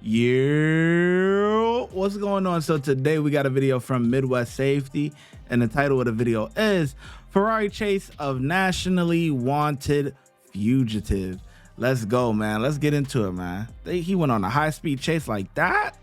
Yeah, what's going on? So today we got a video from Midwest Safety, and the title of the video is Ferrari Chase of Nationally Wanted Fugitive. Let's go, man. Let's get into it, man. He went on a high-speed chase like that?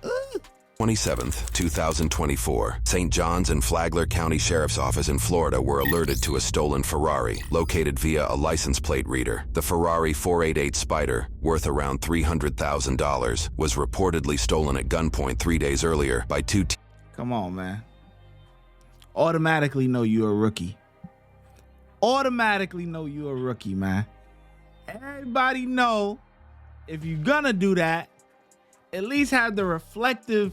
27th, 2024, St. Johns and Flagler County Sheriff's Office in Florida were alerted to a stolen Ferrari located via a license plate reader. The Ferrari 488 Spider, worth around $300,000, was reportedly stolen at gunpoint 3 days earlier by two Come on, man. Automatically know you're a rookie. Automatically know you're a rookie, man. Everybody know if you're gonna do that, at least have the reflective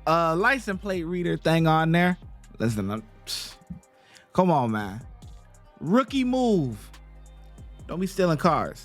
license plate reader thing on there. Listen, come on, man. Rookie move. Don't be stealing cars.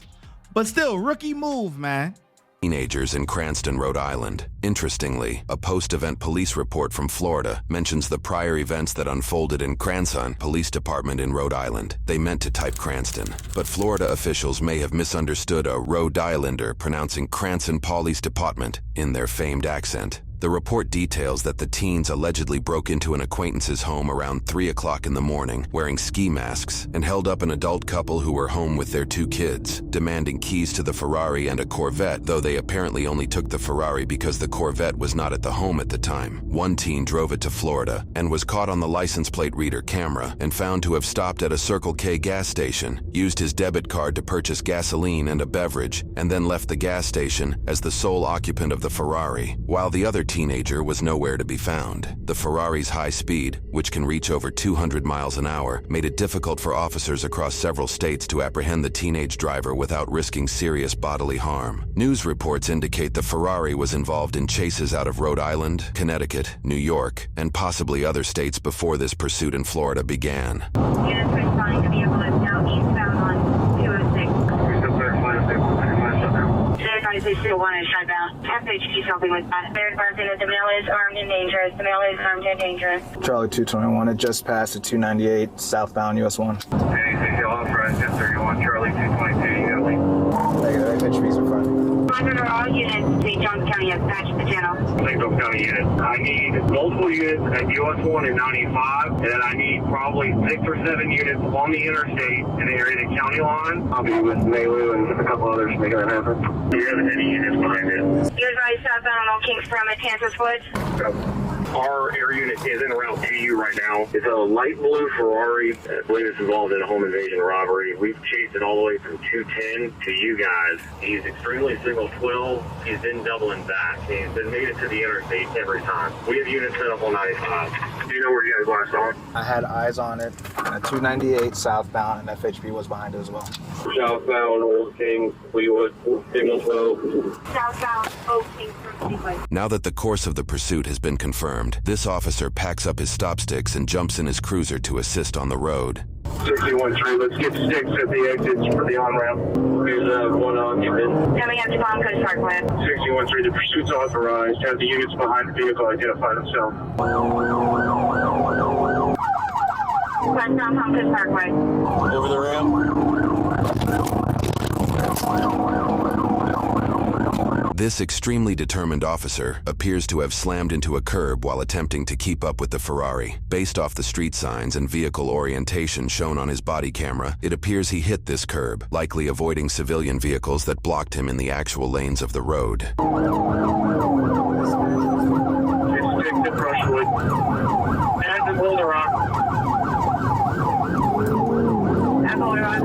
But still, rookie move, man. teenagers in Cranston, Rhode Island. Interestingly, a post-event police report from Florida mentions the prior events that unfolded in Cranston Police Department in Rhode Island. They meant to type Cranston, but Florida officials may have misunderstood a Rhode Islander pronouncing Cranston Police Department in their famed accent. The report details that the teens allegedly broke into an acquaintance's home around 3 o'clock in the morning, wearing ski masks, and held up an adult couple who were home with their 2 kids, demanding keys to the Ferrari and a Corvette, though they apparently only took the Ferrari because the Corvette was not at the home at the time. One teen drove it to Florida and was caught on the license plate reader camera and found to have stopped at a Circle K gas station, used his debit card to purchase gasoline and a beverage, and then left the gas station as the sole occupant of the Ferrari, while the other teenager was nowhere to be found. The Ferrari's high speed, which can reach over 200 miles an hour, made it difficult for officers across several states to apprehend the teenage driver without risking serious bodily harm. News reports indicate the Ferrari was involved in chases out of Rhode Island, Connecticut, New York, and possibly other states before this pursuit in Florida began. Units responding to vehicle is now eastbound on 206. One is southbound. FHP helping with that. They're advising that the male is armed and dangerous. The male is armed and dangerous. Charlie 221, it just passed at 298 southbound US 1. Anything authorized 1031, Charlie 222, you got a lead. Negative, FHP's in front. Monitor all units. St. Johns County has patched the channel. St. Johns County units. I need multiple units at US 1 and 95, and then I need probably 6 or 7 units on the interstate in the area of the county line. I'll be with Malu and a couple others making that happen. Do you have any units behind it? You're advised southbound on Old Kings from at Kansas Woods. Our air unit is en route to you right now. It's a light blue Ferrari. I believe it's involved in a home invasion robbery. We've chased it all the way from 210 to you guys. He's extremely single twill. He's been doubling back. He's been made it to the interstate every time. We have units set up on 95. Do you know where you guys last saw it? I had eyes on it at 298 southbound, and FHP was behind it as well. Southbound, Old Kings, Fleetwood, Signal 12. Southbound Old Kings from Fleetwood. Now that the course of the pursuit has been confirmed, this officer packs up his stop sticks and jumps in his cruiser to assist on the road. 613, let's get sticks at the exits for the on-ramp. Here's one occupant. Coming up to Palm Coast Parkway. 613, the pursuit's authorized. Have the units behind the vehicle identify themselves. Westbound Palm Coast Parkway. Over the ramp. This extremely determined officer appears to have slammed into a curb while attempting to keep up with the Ferrari. Based off the street signs and vehicle orientation shown on his body camera, it appears he hit this curb, likely avoiding civilian vehicles that blocked him in the actual lanes of the road. Stick to Brushwood. And the Boulder Rock.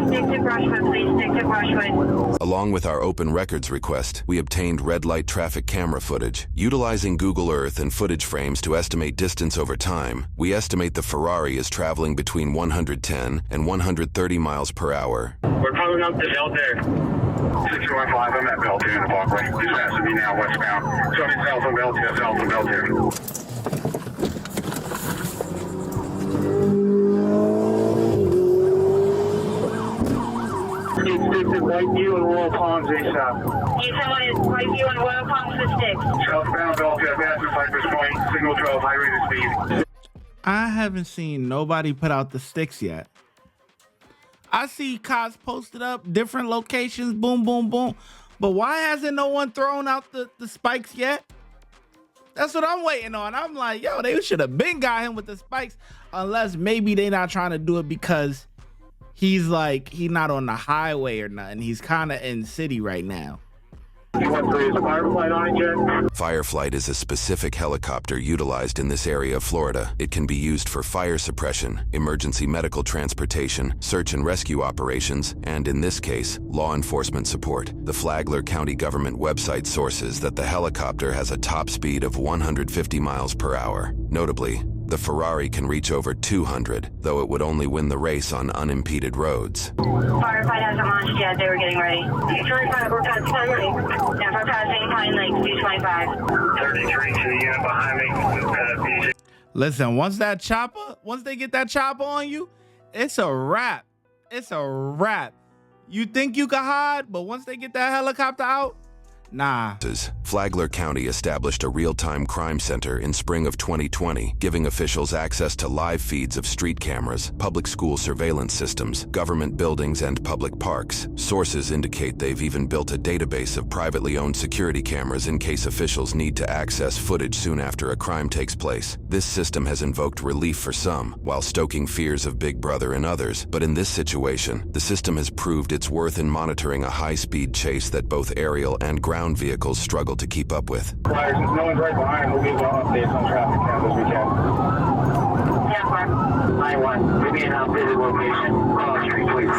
Stick to Brushwood, please. Stick to Brushwood. Along with our open records request, we obtained red light traffic camera footage. Utilizing Google Earth and footage frames to estimate distance over time, we estimate the Ferrari is traveling between 110 and 130 miles per hour. We're coming up to Belter. 615, I'm at Belter in the walkway. Just passing me now westbound. So I'm south of Belter, south of Belter. It's Whiteview and Royal Palms ASAP. You someone is Whiteview and Royal Palms with sticks. Southbound Belter, advancing Cypress Point, signal 12, high rate of speed. I haven't seen nobody put out the sticks yet. I see cops posted up, different locations, boom, boom, boom. But why hasn't no one thrown out the spikes yet? That's what I'm waiting on. I'm like, yo, they should have been got him with the spikes, unless maybe they not trying to do it because he's not on the highway or nothing. He's kind of in city right now. Fireflight is a specific helicopter utilized in this area of Florida. It can be used for fire suppression, emergency medical transportation, search and rescue operations, and in this case, law enforcement support. The Flagler County government website sources that the helicopter has a top speed of 150 miles per hour. Notably, the Ferrari can reach over 200, though it would only win the race on unimpeded roads. Firefight hasn't launched yet. They were getting ready. 225, we're passing Pine Lake. Yeah, we're passing Pine Lake, 225. 33 to the unit behind me. BJ. Listen, once they get that chopper on you, it's a wrap. It's a wrap. You think you can hide, but once they get that helicopter out, nah. Flagler County established a real-time crime center in spring of 2020, giving officials access to live feeds of street cameras, public school surveillance systems, government buildings, and public parks. Sources indicate they've even built a database of privately owned security cameras in case officials need to access footage soon after a crime takes place. This system has invoked relief for some, while stoking fears of Big Brother in others. But in this situation, the system has proved its worth in monitoring a high-speed chase that both aerial and ground vehicles struggle to keep up with. Since no one's right behind, we'll give updates on traffic count as we can. Yeah, Mark. 9-1. Give me an updated location. Street, please.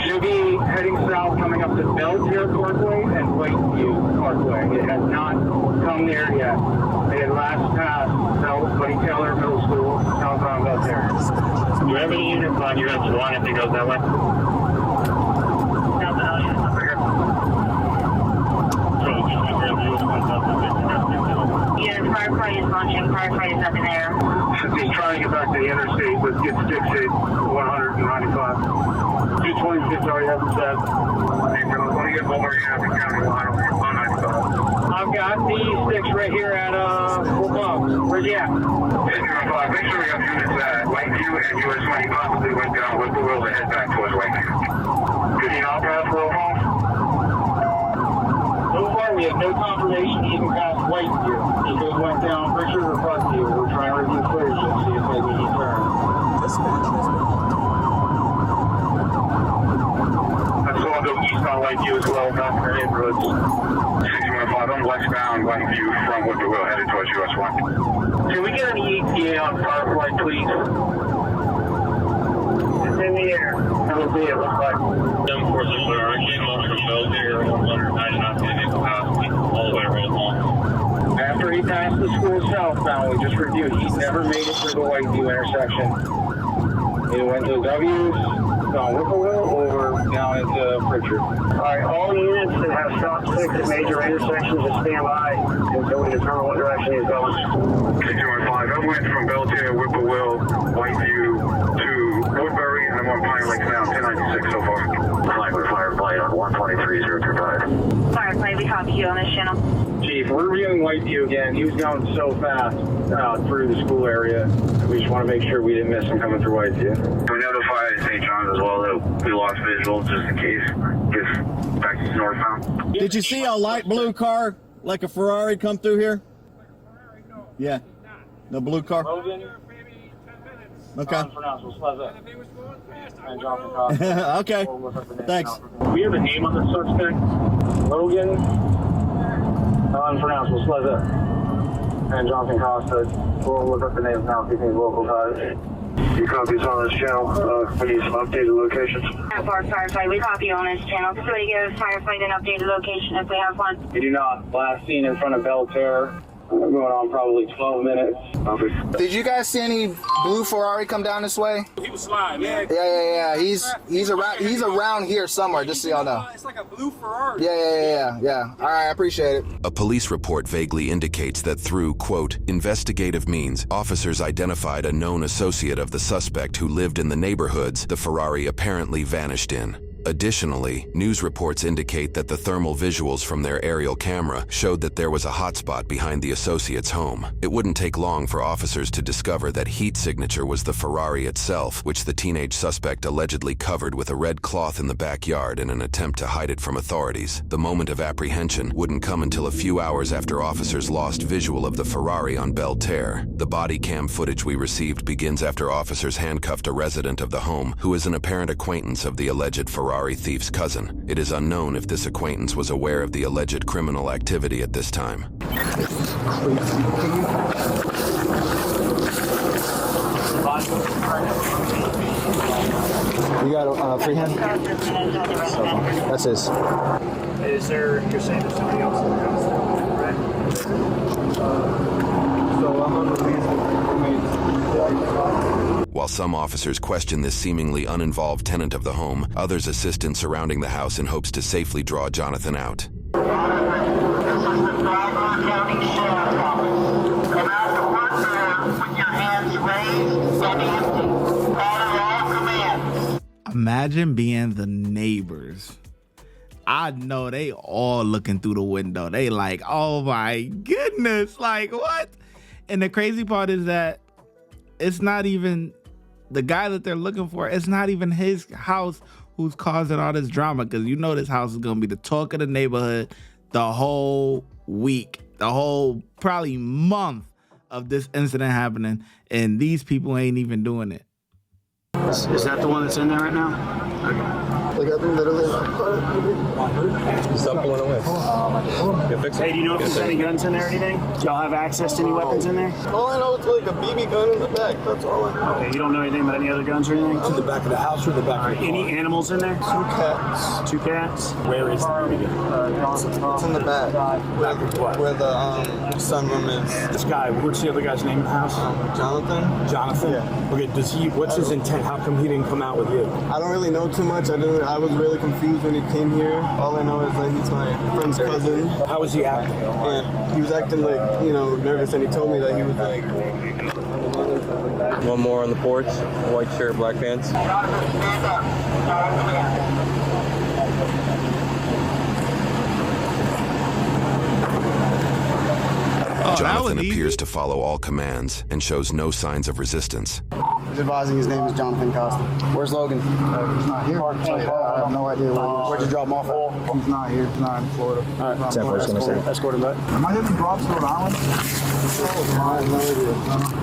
Should be heading south, coming up to Beltier Parkway and Whiteview Parkway. It has not come there yet. It had last passed Buddy Taylor Middle School, southbound Beltier. Do you have any units on US 1 if it goes that way? Yeah, firefight is launching. Firefight is up in there. Since he's trying to get back to the interstate, let's get 6-8, 195. 226 already has it set. Hey, bro, let me get one more unit in County Line on 195. I've got these sticks right here at Fort Bumps. Where's he at? 205. Make sure we got units at Lakeview and US 20 possibly went down with the wheel to head back towards Lakeview. Did he not pass Will Home? So far, we have no confirmation he even passed Whiteview. He just went down Richard or Parkview. We're trying to review footage and see if maybe he turned. I'm going to go east on Lakeview as well, back to the neighborhoods. 615, I'm westbound Lakeview from Whippoorwill headed towards US 1. Can we get an ETA on Firefly, please? It's in the air. It'll be, it looks like. 746 Ferrari came up from Beltier, 199 all the way around home. After he passed the school southbound, we just reviewed, he never made it through the Whiteview intersection. He went to W's, down Whippoorwill, or down into Pritchard. Alright, all units that have stop sticks at major intersections just stand by until we determine what direction he's going. 615, I went from Beltier, Whippoorwill, Whiteview to Woodbury, and I'm on Pine Lake now, 1096 so far. Firefly on 123.025. Firefly, we copy you on this channel. Chief, we're reviewing Whiteview again. He was going so fast through the school area. We just want to make sure we didn't miss him coming through Whiteview. We notified St. John's as well that we lost visual just in case gets back to northbound. Did you see a light blue car like a Ferrari come through here? Yeah. No blue car? Logan? Okay. Okay. Thanks. We have a name on the suspect. Logan. Unpronounceable. Sleza. And Jonathan Costa. We'll look up the names now, see if he's local ties. You copies on this channel. We need some updated locations. Firefight, we copy you on this channel. Somebody give Firefight an updated location if we have one. We do not. Last seen in front of Belterre. Going on probably 12 minutes. Did you guys see any blue Ferrari come down this way? He was sliding, man. Yeah. He's around here somewhere, just so y'all know. It's like a blue Ferrari. Yeah. All right, I appreciate it. A police report vaguely indicates that through, quote, investigative means, officers identified a known associate of the suspect who lived in the neighborhoods the Ferrari apparently vanished in. Additionally, news reports indicate that the thermal visuals from their aerial camera showed that there was a hotspot behind the associate's home. It wouldn't take long for officers to discover that heat signature was the Ferrari itself, which the teenage suspect allegedly covered with a red cloth in the backyard in an attempt to hide it from authorities. The moment of apprehension wouldn't come until a few hours after officers lost visual of the Ferrari on Belle Terre. The body cam footage we received begins after officers handcuffed a resident of the home who is an apparent acquaintance of the alleged Ferrari thief's cousin. It is unknown if this acquaintance was aware of the alleged criminal activity at this time. You got a free hand? That's his. Is there, you're saying there's somebody else in the house, right? So I'm on the While some officers question this seemingly uninvolved tenant of the home, others assist in surrounding the house in hopes to safely draw Jonathan out. This is the Flagler County Sheriff's Office. Come out to work there with your hands raised and empty. Follow all commands. Imagine being the neighbors. I know they all looking through the window. They like, oh my goodness, like what? And the crazy part is that it's not even the guy that they're looking for. It's not even his house who's causing all this drama, because you know this house is gonna be the talk of the neighborhood the whole week, the whole probably month of this incident happening, and these people ain't even doing it. Is that the one that's in there right now? Like, I think literally. Stop going away. Hey, do you know if there's any guns in there or anything? Do y'all have access to any weapons in there? All I know is like a BB gun in the back. That's all I know. Okay, you don't know anything about any other guns or anything? To the back of the house or the back of the car? Any animals in there? 2 cats. 2 cats? Where is the BB gun? It's in the back. Where the sunroom is. This guy, what's the other guy's name in the house? Jonathan? Jonathan? Yeah. Okay, what's his intent? How come he didn't come out with you? I don't really know too much. I was really confused when he came here. All I know is that he's my friend's cousin. How was he acting? And he was acting like, nervous, and he told me that he was like... One more on the porch, white shirt, black pants. Jonathan, stand up. All commands. Jonathan appears to follow all commands and shows no signs of resistance. He's advising his name is Jonathan Costa. Where's Logan? He's not here. I have no idea where'd you drop him off at? He's not here. He's not in Florida. All right. Escort him back. Am I hitting drops to Rhode Island? I have no idea.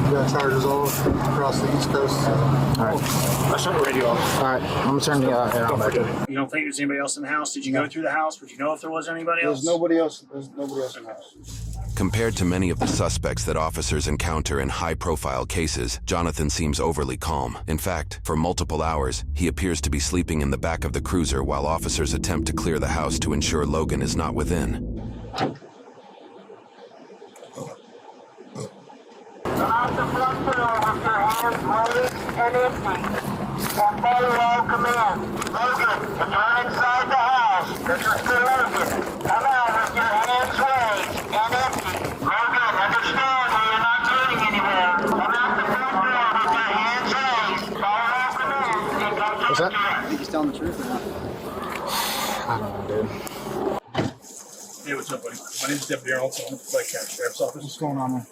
We got charges all across the East Coast. All right. Let's shut the radio off. All right. I'm going to turn the air on back. You don't think there's anybody else in the house? Did you go through the house? Would you know if there was anybody else? There's nobody else in the house. Compared to many of the suspects that officers encounter in high-profile cases, Jonathan seems overly calm. In fact, for multiple hours, he appears to be sleeping in the back of the cruiser while officers attempt to clear the house to ensure Logan is not within. Come out the front door with your hands raised and empty. And follow all commands. Logan, if you're inside the house, this is for Logan. Come out with your hands raised and empty. Logan, understand that you're not getting anywhere. Come out the front door with your hands raised. Follow all commands and go to What's the that? I think he's telling the truth or not. I don't know, dude. Hey, what's up, buddy? My name's Deputy Arnold. I'm with the County Sheriff's Office. What's going on, man?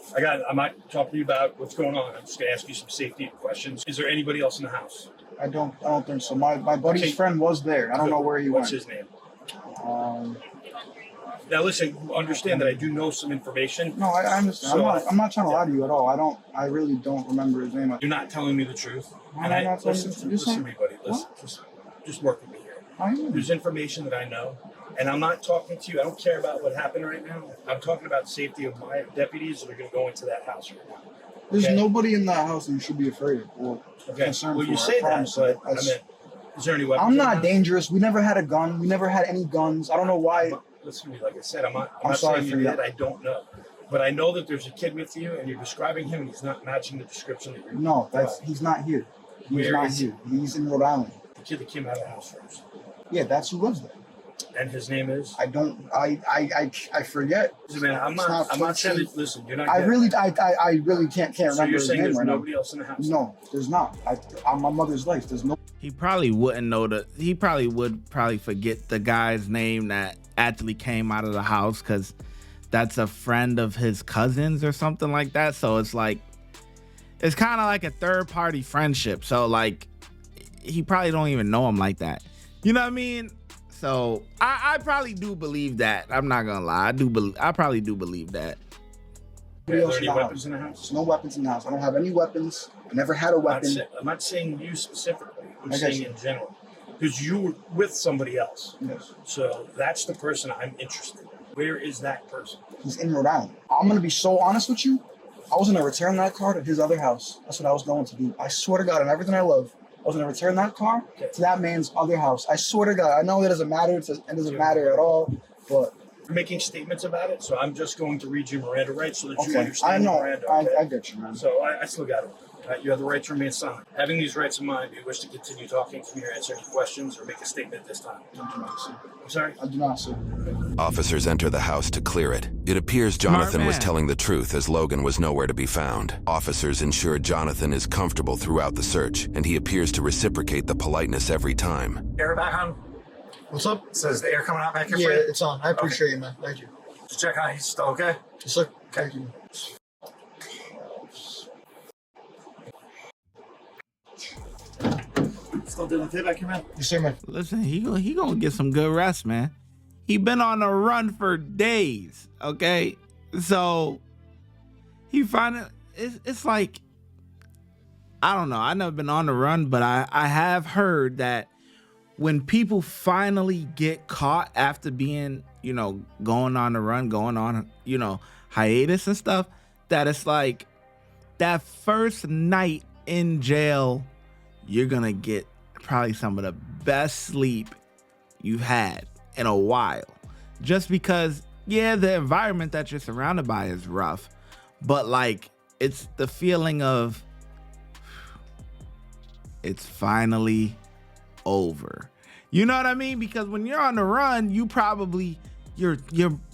I might talk to you about what's going on. I'm just gonna ask you some safety questions. Is there anybody else in the house? I don't think so. My buddy's friend was there. I don't know where he What's went. his name? Um, Now listen, understand that I do know some information. No, I understand. So, I'm not trying to lie to you at all. I really don't remember his name. You're not telling me the truth. I'm not telling you the truth. Listen to me, buddy. Listen, just work with me here. There's information that I know, and I'm not talking to you. I don't care about what happened right now. I'm talking about the safety of my deputies that are going to go into that house right now. There's nobody in that house that you should be afraid of or concerned Well, for. you say that, but I mean, is there any weapons? I'm in the not house? dangerous. We never had a gun. We never had any guns. I don't know why. Listen to me, like I said, I'm not sorry saying for you that. did. I don't know. But I know that there's a kid with you, and you're describing him, and he's not matching the description that you're No, he's not here. He's Where not is here. He's in Rhode Island. the kid that came out of the house first. Yeah, that's who lives there. And his name is? I forget. Man, I'm not saying. Listen, you're not. I really can't remember. So you're his saying name there's right nobody now. else in the house? No, there's not. On my mother's life, there's no. He probably wouldn't know he probably would forget the guy's name that actually came out of the house, because that's a friend of his cousin's or something like that. So it's like, it's kind of like a third party friendship. So like, he probably don't even know him like that. You know what I mean? So I probably do believe that. I'm not gonna lie. I probably do believe that. Are there any weapons in the house? There's no weapons in the house. I don't have any weapons. I never had a weapon. I'm not saying you specifically. I'm saying in general. Because you were with somebody else. Yes. So that's the person I'm interested in. Where is that person? He's in Rhode Island. I'm gonna be so honest with you. I was gonna return that car to his other house. That's what I was going to do. I swear to God, on everything I love, I was gonna return that car to that man's other house. I swear to God. I know it doesn't matter. It doesn't matter at all. But you're making statements about it, so I'm just going to read you Miranda rights so that you okay, understand I know. Miranda. Okay? I get you, man. So I still got it. You have the right to remain silent. Having these rights in mind, do you wish to continue talking? Can you answer any questions or make a statement at this time? I'm sorry? I do not, sir. Officers enter the house to clear it. It appears Jonathan was telling the truth, as Logan was nowhere to be found. Officers ensure Jonathan is comfortable throughout the search, and he appears to reciprocate the politeness every time. Air back on. What's up? Says the air coming out back here. Yeah, for you? it's on. I appreciate you, man. Thank you. Just check on. He's still okay. Yes, sir. Thank you. Still doing the tape back here, man. Yes, sir, man. Listen, he gonna get some good rest, man. He been on a run for days, okay? So he finally, it's like, I don't know. I've never been on the run, but I have heard that when people finally get caught after being, going on the run, going on, hiatus and stuff, that it's like that first night in jail, you're gonna get probably some of the best sleep you've had in a while. Just because, yeah, the environment that you're surrounded by is rough, but like, it's the feeling of it's finally over. You know what I mean? Because when you're on the run, you probably, your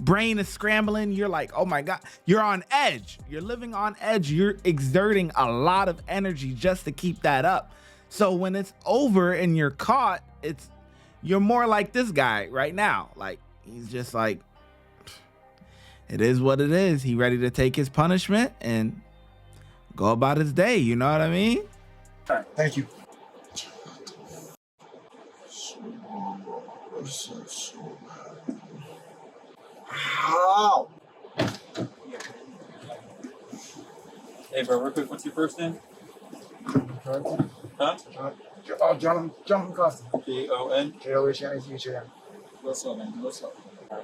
brain is scrambling. You're like, oh my God, you're on edge. You're living on edge. You're exerting a lot of energy just to keep that up. So when it's over and you're caught, you're more like this guy right now. Like, he's just like, it is what it is. He ready to take his punishment and go about his day. You know what I mean? All right, thank you. Ow! Hey, bro, real quick, what's your first name? Huh? Jonathan Costa. Jon. Jon. What's up, man? What's up?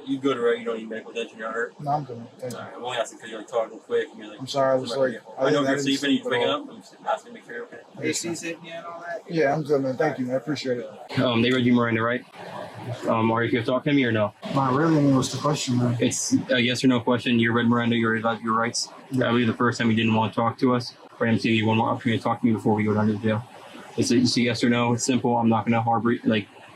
You good, right? You don't need medical attention. You're hurt. No, I'm good. Thank you. Alright, I'm only asking because you're like talking quick. And you're like, I'm sorry. I was like, I know you're didn't sleeping. You're sleep at waking all. up. I'm just asking to make sure you're okay. AC's hitting you and all that. Yeah, I'm good, man. Thank you. I appreciate it. They read you Miranda, right? Are you gonna talk to me or no? Not really. I mean, what's the question, man? It's a yes or no question. You read Miranda. You read your rights. I believe the first time you didn't want to talk to us. For him to give you one more opportunity to talk to me before we go down to jail. It's a yes or no. It's simple. I'm not gonna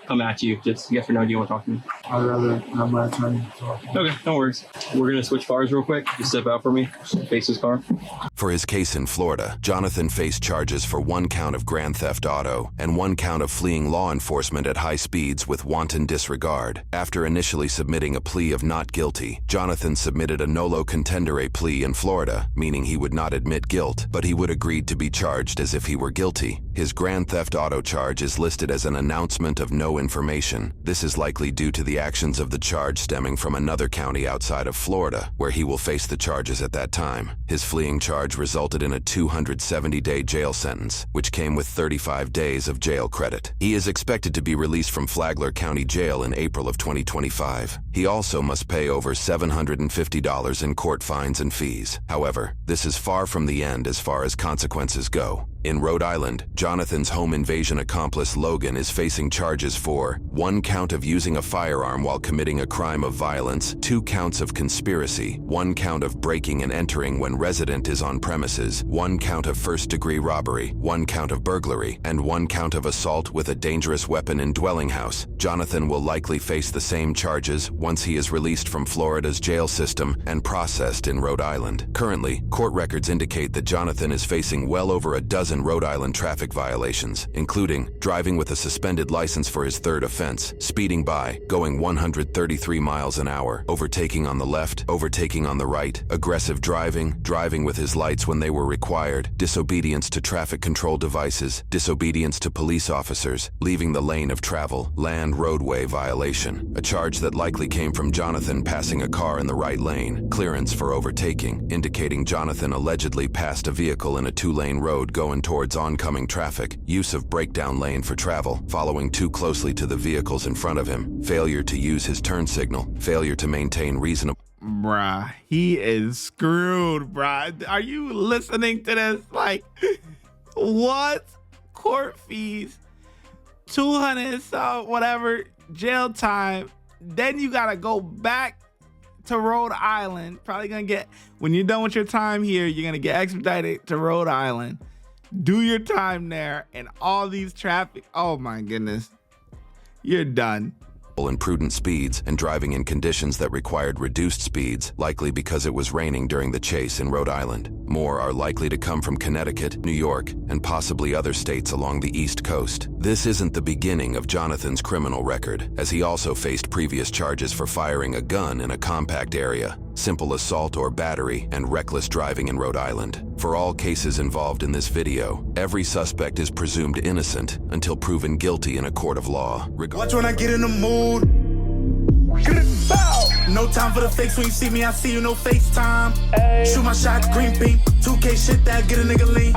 come at you. Just yes or no. Do you want to talk to me? I'd rather have my attorney talk. Okay, no worries. We're gonna switch cars real quick. Just step out for me. Face this car. For his case in Florida, Jonathan faced charges for 1 count of grand theft auto and 1 count of fleeing law enforcement at high speeds with wanton disregard. After initially submitting a plea of not guilty, Jonathan submitted a nolo contendere plea in Florida, meaning he would not admit guilt, but he would agree to be charged as if he were guilty. His grand theft auto charge is listed as an announcement of no information. This is likely due to the actions of the charge stemming from another county outside of Florida, where he will face the charges at that time. His fleeing charge resulted in a 270-day jail sentence, which came with 35 days of jail credit. He is expected to be released from Flagler County Jail in April of 2025. He also must pay over $750 in court fines and fees. However, this is far from the end as far as consequences go. In Rhode Island, Jonathan's home invasion accomplice Logan is facing charges for 1 count of using a firearm while committing a crime of violence, 2 counts of conspiracy, 1 count of breaking and entering when resident is on premises, 1 count of first-degree robbery, 1 count of burglary, and 1 count of assault with a dangerous weapon in dwelling house. Jonathan will likely face the same charges once he is released from Florida's jail system and processed in Rhode Island. Currently, court records indicate that Jonathan is facing well over a dozen Rhode Island traffic violations, including driving with a suspended license for his 3rd offense, speeding by, going 133 miles an hour, overtaking on the left, overtaking on the right, aggressive driving, driving with his lights when they were required, disobedience to traffic control devices, disobedience to police officers, leaving the lane of travel, land roadway violation, a charge that likely came from Jonathan passing a car in the right lane, clearance for overtaking, indicating Jonathan allegedly passed a vehicle in a 2-lane road going towards oncoming traffic, use of breakdown lane for travel, following too closely to the vehicles in front of him, failure to use his turn signal, failure to maintain reasonable... Bruh, he is screwed, bruh. Are you listening to this? Like, what? Court fees, 200 so whatever, jail time. Then you gotta go back to Rhode Island. Probably gonna get, when you're done with your time here, you're gonna get expedited to Rhode Island. Do your time there, and all these traffic. Oh my goodness, you're done. Imprudent speeds and driving in conditions that required reduced speeds, likely because it was raining during the chase in Rhode Island. More are likely to come from Connecticut, New York, and possibly other states along the East Coast. This isn't the beginning of Jonathan's criminal record, as he also faced previous charges for firing a gun in a compact area, simple assault or battery, and reckless driving in Rhode Island. For all cases involved in this video, every suspect is presumed innocent until proven guilty in a court of law. Watch when I get in the mood. No time for the fakes. When you see me, I see you, no FaceTime. Shoot my shot, green beam. 2K shit that get a nigga lean.